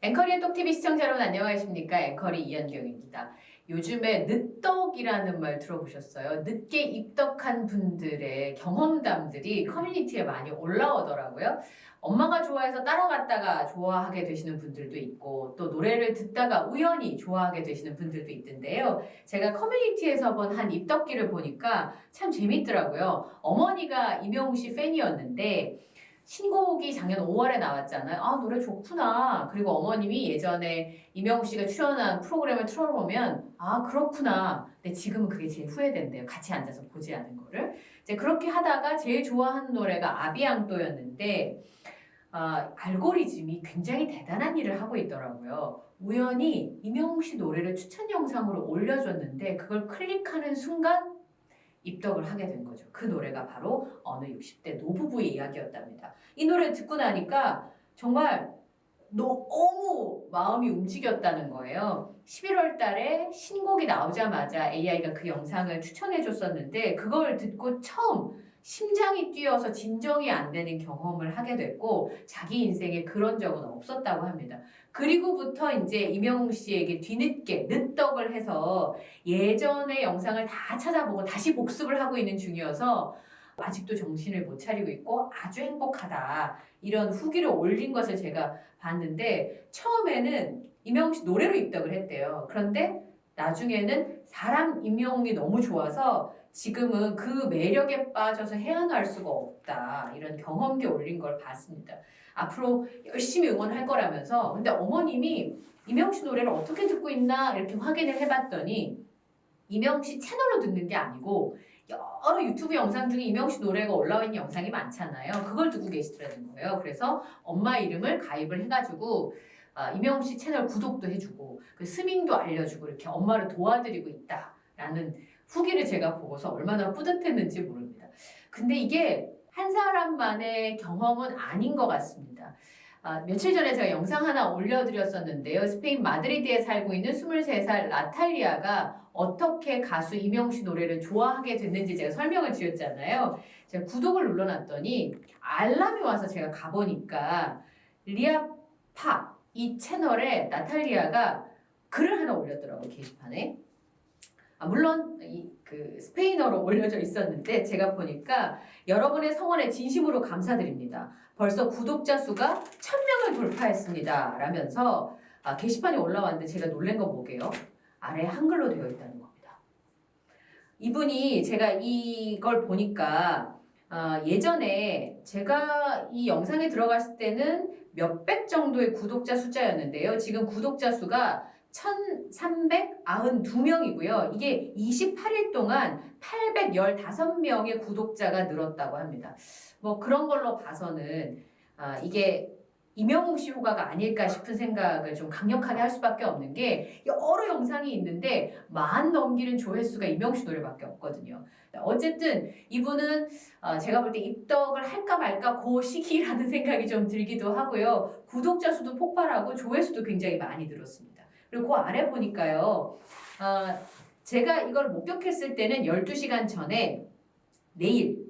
앵커리의 똑TV 시청자 여러분 안녕하십니까? 앵커리 이현경입니다. 요즘에 늦덕이라는 말 들어보셨어요? 늦게 입덕한 분들의 경험담들이 커뮤니티에 많이 올라오더라고요. 엄마가 좋아해서 따라갔다가 좋아하게 되시는 분들도 있고 또 노래를 듣다가 우연히 좋아하게 되시는 분들도 있던데요. 제가 커뮤니티에서 본 한 입덕기를 보니까 참 재밌더라고요. 어머니가 임영웅 씨 팬이었는데 신곡이 작년 5월에 나왔잖아요. 아, 노래 좋구나. 그리고 어머님이 예전에 이명웅 씨가 출연한 프로그램을 틀어보면, 아, 그렇구나. 근데 지금은 그게 제일 후회된대요. 같이 앉아서 보지 않은 거를. 이제 그렇게 하다가 제일 좋아하는 노래가 아비앙또였는데, 알고리즘이 굉장히 대단한 일을 하고 있더라고요. 우연히 이명웅 씨 노래를 추천 영상으로 올려줬는데, 그걸 클릭하는 순간 입덕을 하게 된 거죠. 그 노래가 바로 어느 60대 노부부의 이야기였답니다. 이 노래 듣고 나니까 정말 너무 마음이 움직였다는 거예요. 11월 달에 신곡이 나오자마자 AI가 그 영상을 추천해 줬었는데 그걸 듣고 처음 심장이 뛰어서 진정이 안 되는 경험을 하게 됐고 자기 인생에 그런 적은 없었다고 합니다. 그리고부터 이제 임영웅 씨에게 뒤늦게 늦덕을 해서 예전의 영상을 다 찾아보고 다시 복습을 하고 있는 중이어서 아직도 정신을 못 차리고 있고 아주 행복하다. 이런 후기를 올린 것을 제가 봤는데 처음에는 임영웅 씨 노래로 입덕을 했대요. 그런데 나중에는 사람 임영웅이 너무 좋아서 지금은 그 매력에 빠져서 헤어날 수가 없다. 이런 경험기 올린 걸 봤습니다. 앞으로 열심히 응원할 거라면서 근데 어머님이 임영웅 씨 노래를 어떻게 듣고 있나 이렇게 확인을 해봤더니 임영웅 씨 채널로 듣는 게 아니고 여러 유튜브 영상 중에 임영웅 씨 노래가 올라와 있는 영상이 많잖아요. 그걸 듣고 계시더라는 거예요. 그래서 엄마 이름을 가입을 해가지고 임영웅 씨 채널 구독도 해주고 그 스밍도 알려주고 이렇게 엄마를 도와드리고 있다라는 후기를 제가 보고서 얼마나 뿌듯했는지 모릅니다. 근데 이게 한 사람만의 경험은 아닌 것 같습니다. 며칠 전에 제가 영상 하나 올려드렸었는데요. 스페인 마드리드에 살고 있는 23살 나탈리아가 어떻게 가수 임영웅 씨 노래를 좋아하게 됐는지 제가 설명을 드렸잖아요. 제가 구독을 눌러놨더니 알람이 와서 제가 가보니까 리아팝 이 채널에 나탈리아가 글을 하나 올렸더라고요. 게시판에. 물론 그 스페인어로 올려져 있었는데 제가 보니까 여러분의 성원에 진심으로 감사드립니다. 벌써 구독자 수가 1000명을 돌파했습니다. 라면서 게시판에 올라왔는데 제가 놀란 거 뭐게요? 아래 한글로 되어 있다는 겁니다. 이분이 제가 이걸 보니까 예전에 제가 이 영상에 들어갔을 때는 몇백 정도의 구독자 숫자였는데요. 지금 구독자 수가 1392명이고요. 이게 28일 동안 815명의 구독자가 늘었다고 합니다. 뭐 그런 걸로 봐서는 이게 임영웅 씨 효과가 아닐까 싶은 생각을 좀 강력하게 할 수밖에 없는 게 여러 영상이 있는데 만 넘기는 조회수가 임영웅 씨 노래밖에 없거든요. 어쨌든 이분은 제가 볼 때 입덕을 할까 말까 그 시기라는 생각이 좀 들기도 하고요. 구독자 수도 폭발하고 조회수도 굉장히 많이 늘었습니다. 그리고 그 아래 보니까요. 제가 이걸 목격했을 때는 12시간 전에 내일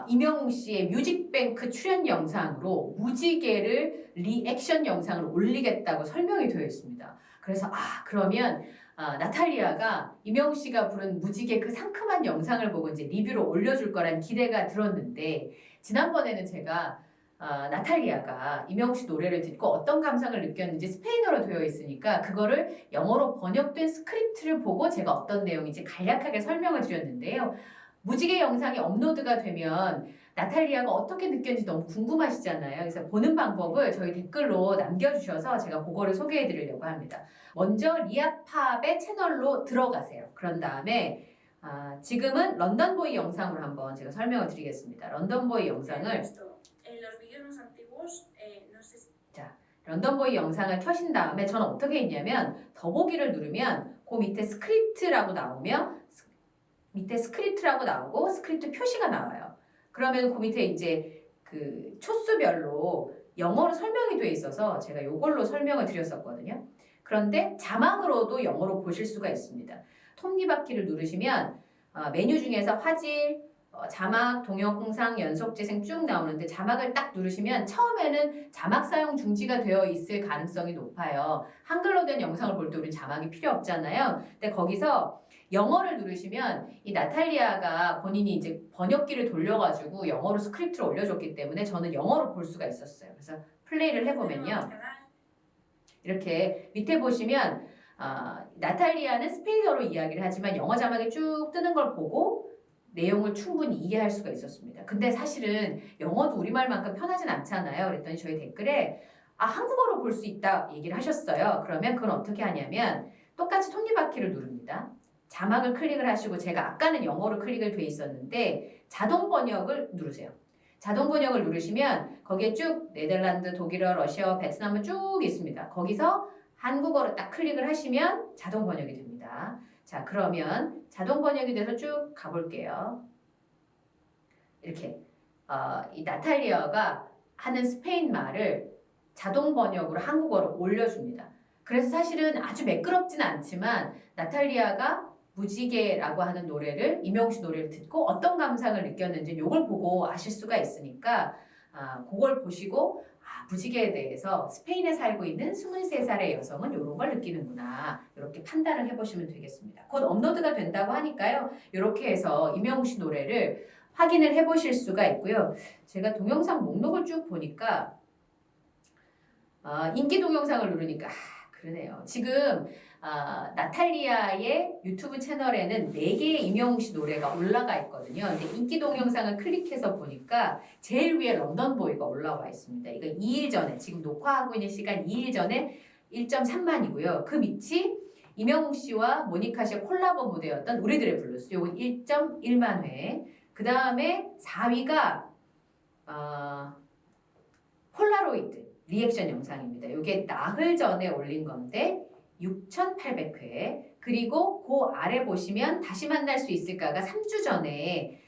임영웅 씨의 뮤직뱅크 출연 영상으로 무지개를 리액션 영상을 올리겠다고 설명이 되어 있습니다. 그래서 그러면 나탈리아가 임영웅 씨가 부른 무지개 그 상큼한 영상을 보고 이제 리뷰로 올려줄 거란 기대가 들었는데 지난번에는 제가 나탈리아가 임영웅 씨 노래를 듣고 어떤 감상을 느꼈는지 스페인어로 되어 있으니까 그거를 영어로 번역된 스크립트를 보고 제가 어떤 내용인지 간략하게 설명을 드렸는데요. 무지개 영상이 업로드가 되면 나탈리아가 어떻게 느꼈는지 너무 궁금하시잖아요. 그래서 보는 방법을 저희 댓글로 남겨주셔서 제가 그거를 소개해 드리려고 합니다. 먼저 리아팝의 채널로 들어가세요. 그런 다음에 지금은 런던보이 영상으로 한번 제가 설명을 드리겠습니다. 런던보이 영상을 자, 런던보이 영상을 켜신 다음에 저는 어떻게 했냐면 더보기를 누르면 그 밑에 스크립트라고 나오면 밑에 스크립트라고 나오고 스크립트 표시가 나와요. 그러면 그 밑에 이제 그 초수별로 영어로 설명이 돼 있어서 제가 이걸로 설명을 드렸었거든요. 그런데 자막으로도 영어로 보실 수가 있습니다. 톱니바퀴를 누르시면 메뉴 중에서 화질, 자막, 동영상, 연속 재생 쭉 나오는데 자막을 딱 누르시면 처음에는 자막 사용 중지가 되어 있을 가능성이 높아요. 한글로 된 영상을 볼 때 우리 자막이 필요 없잖아요. 근데 거기서 영어를 누르시면 이 나탈리아가 본인이 이제 번역기를 돌려가지고 영어로 스크립트를 올려줬기 때문에 저는 영어로 볼 수가 있었어요. 그래서 플레이를 해보면요. 이렇게 밑에 보시면 나탈리아는 스페인어로 이야기를 하지만 영어 자막이 쭉 뜨는 걸 보고 내용을 충분히 이해할 수가 있었습니다. 근데 사실은 영어도 우리말만큼 편하진 않잖아요. 그랬더니 저희 댓글에 한국어로 볼 수 있다 얘기를 하셨어요. 그러면 그건 어떻게 하냐면 똑같이 톱니바퀴를 누릅니다. 자막을 클릭을 하시고 제가 아까는 영어로 클릭을 돼 있었는데 자동 번역을 누르세요. 자동 번역을 누르시면 거기에 쭉 네덜란드, 독일어, 러시아, 베트남은 쭉 있습니다. 거기서 한국어로 딱 클릭을 하시면 자동 번역이 됩니다. 자, 그러면 자동 번역이 돼서 쭉 가볼게요. 이렇게 이 나탈리아가 하는 스페인 말을 자동 번역으로 한국어로 올려줍니다. 그래서 사실은 아주 매끄럽진 않지만 나탈리아가 무지개라고 하는 노래를 이명웅 노래를 듣고 어떤 감상을 느꼈는지 이걸 보고 아실 수가 있으니까 그걸 보시고 무지개에 대해서 스페인에 살고 있는 23살의 여성은 이런 걸 느끼는구나 이렇게 판단을 해보시면 되겠습니다. 곧 업로드가 된다고 하니까요. 이렇게 해서 이명웅 씨 노래를 확인을 해보실 수가 있고요. 제가 동영상 목록을 쭉 보니까 인기 동영상을 누르니까 그러네요. 지금 나탈리아의 유튜브 채널에는 4개의 이명웅 씨 노래가 올라가 있거든요. 근데 인기 동영상을 클릭해서 보니까 제일 위에 런던보이가 올라와 있습니다. 이거 2일 전에 지금 녹화하고 있는 시간 2일 전에 1.3만이고요. 그 밑이 이명웅 씨와 모니카 씨의 콜라보 무대였던 우리들의 블루스 요건 1.1만 회. 그 다음에 4위가 폴라로이드 리액션 영상입니다. 이게 나흘 전에 올린 건데 6,800회. 그리고 그 아래 보시면 다시 만날 수 있을까가 3주 전에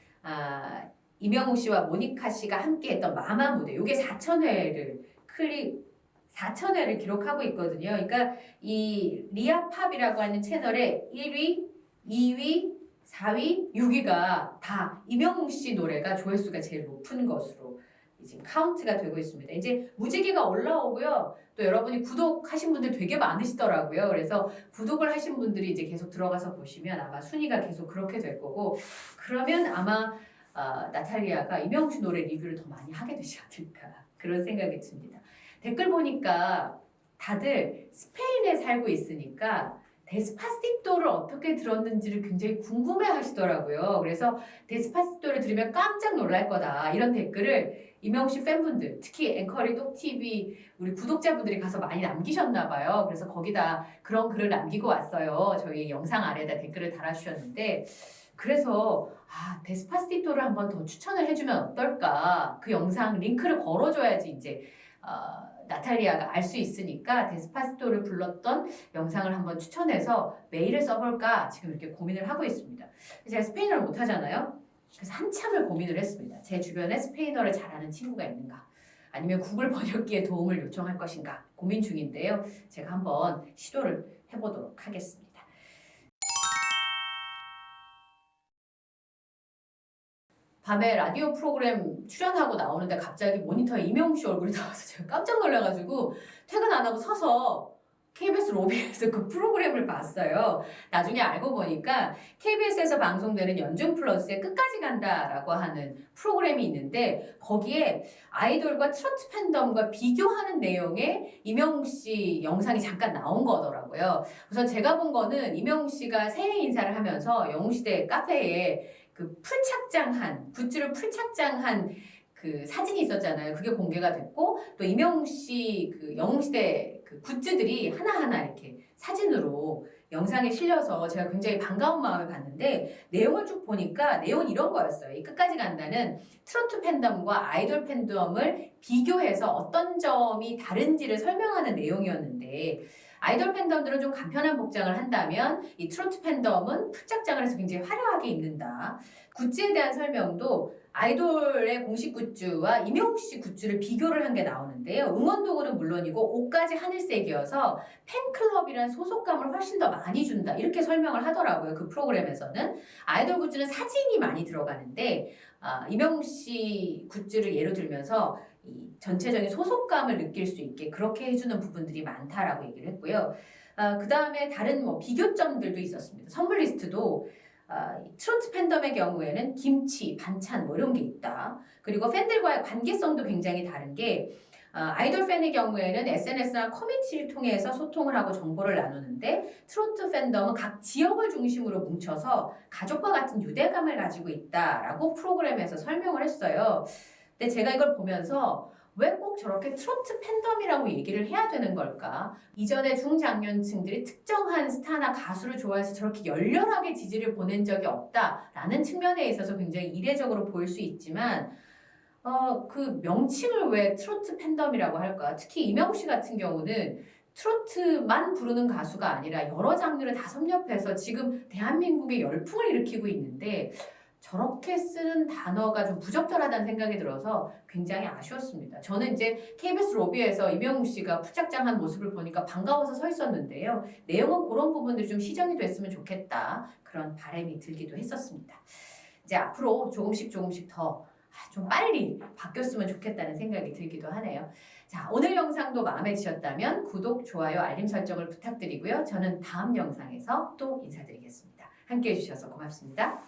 이명웅 씨와 모니카 씨가 함께했던 마마 무대. 이게 4,000회를 기록하고 있거든요. 그러니까 이 리아팝이라고 하는 채널에 1위, 2위, 4위, 6위가 다 이명웅 씨 노래가 조회수가 제일 높은 것으로 지금 카운트가 되고 있습니다. 이제 무지개가 올라오고요. 또 여러분이 구독하신 분들 되게 많으시더라고요. 그래서 구독을 하신 분들이 이제 계속 들어가서 보시면 아마 순위가 계속 그렇게 될 거고 그러면 아마 나탈리아가 이명웅 씨 노래 리뷰를 더 많이 하게 되지 않을까 그런 생각이 듭니다. 댓글 보니까 다들 스페인에 살고 있으니까 데스파시토를 어떻게 들었는지를 굉장히 궁금해 하시더라고요. 그래서 데스파시토를 들으면 깜짝 놀랄 거다. 이런 댓글을 이명웅 씨 팬분들, 특히 앵커리 똑TV 우리 구독자분들이 가서 많이 남기셨나 봐요. 그래서 거기다 그런 글을 남기고 왔어요. 저희 영상 아래에다 댓글을 달아주셨는데 그래서 데스파시토를 한번 더 추천을 해주면 어떨까? 그 영상 링크를 걸어줘야지 이제 나탈리아가 알 수 있으니까 데스파시토를 불렀던 영상을 한번 추천해서 메일을 써볼까 지금 이렇게 고민을 하고 있습니다. 제가 스페인어를 못하잖아요. 그래서 한참을 고민을 했습니다. 제 주변에 스페인어를 잘하는 친구가 있는가 아니면 구글 번역기에 도움을 요청할 것인가 고민 중인데요. 제가 한번 시도를 해보도록 하겠습니다. 밤에 라디오 프로그램 출연하고 나오는데 갑자기 모니터에 이명웅 씨 얼굴이 나와서 제가 깜짝 놀라가지고 퇴근 안 하고 서서 KBS 로비에서 그 프로그램을 봤어요. 나중에 알고 보니까 KBS에서 방송되는 연중 플러스의 끝까지 간다라고 하는 프로그램이 있는데 거기에 아이돌과 트로트 팬덤과 비교하는 내용의 이명웅 씨 영상이 잠깐 나온 거더라고요. 우선 제가 본 거는 이명웅 씨가 새해 인사를 하면서 영웅시대 카페에 그 풀착장한 굿즈를 풀착장한 그 사진이 있었잖아요. 그게 공개가 됐고 또 이명웅 씨 그 영웅시대 그 굿즈들이 하나하나 이렇게 사진으로 영상에 실려서 제가 굉장히 반가운 마음에 봤는데 내용을 쭉 보니까 내용은 이런 거였어요. 이 끝까지 간다는 트로트 팬덤과 아이돌 팬덤을 비교해서 어떤 점이 다른지를 설명하는 내용이었는데 아이돌 팬덤들은 좀 간편한 복장을 한다면 이 트로트 팬덤은 풀착장을 해서 굉장히 화려하게 입는다. 굿즈에 대한 설명도 아이돌의 공식 굿즈와 임영웅 씨 굿즈를 비교를 한 게 나오는데요. 응원도구는 물론이고 옷까지 하늘색이어서 팬클럽이란 소속감을 훨씬 더 많이 준다. 이렇게 설명을 하더라고요. 그 프로그램에서는. 아이돌 굿즈는 사진이 많이 들어가는데 임영웅 씨 굿즈를 예로 들면서 이 전체적인 소속감을 느낄 수 있게 그렇게 해주는 부분들이 많다라고 얘기를 했고요. 그 다음에 다른 뭐 비교점들도 있었습니다. 선물 리스트도 트로트 팬덤의 경우에는 김치, 반찬 뭐 이런 게 있다. 그리고 팬들과의 관계성도 굉장히 다른 게 아이돌 팬의 경우에는 SNS나 커뮤니티를 통해서 소통을 하고 정보를 나누는데 트로트 팬덤은 각 지역을 중심으로 뭉쳐서 가족과 같은 유대감을 가지고 있다라고 프로그램에서 설명을 했어요. 근데 제가 이걸 보면서 왜 꼭 저렇게 트로트 팬덤이라고 얘기를 해야 되는 걸까? 이전에 중장년층들이 특정한 스타나 가수를 좋아해서 저렇게 열렬하게 지지를 보낸 적이 없다라는 측면에 있어서 굉장히 이례적으로 보일 수 있지만 그 명칭을 왜 트로트 팬덤이라고 할까? 특히 이명웅 씨 같은 경우는 트로트만 부르는 가수가 아니라 여러 장르를 다 섭렵해서 지금 대한민국에 열풍을 일으키고 있는데 저렇게 쓰는 단어가 좀 부적절하다는 생각이 들어서 굉장히 아쉬웠습니다. 저는 이제 KBS 로비에서 이명웅 씨가 푸짝장한 모습을 보니까 반가워서 서 있었는데요. 내용은 그런 부분들이 좀 시정이 됐으면 좋겠다. 그런 바람이 들기도 했었습니다. 이제 앞으로 조금씩 더 좀 빨리 바뀌었으면 좋겠다는 생각이 들기도 하네요. 자, 오늘 영상도 마음에 드셨다면 구독, 좋아요, 알림 설정을 부탁드리고요. 저는 다음 영상에서 또 인사드리겠습니다. 함께 해주셔서 고맙습니다.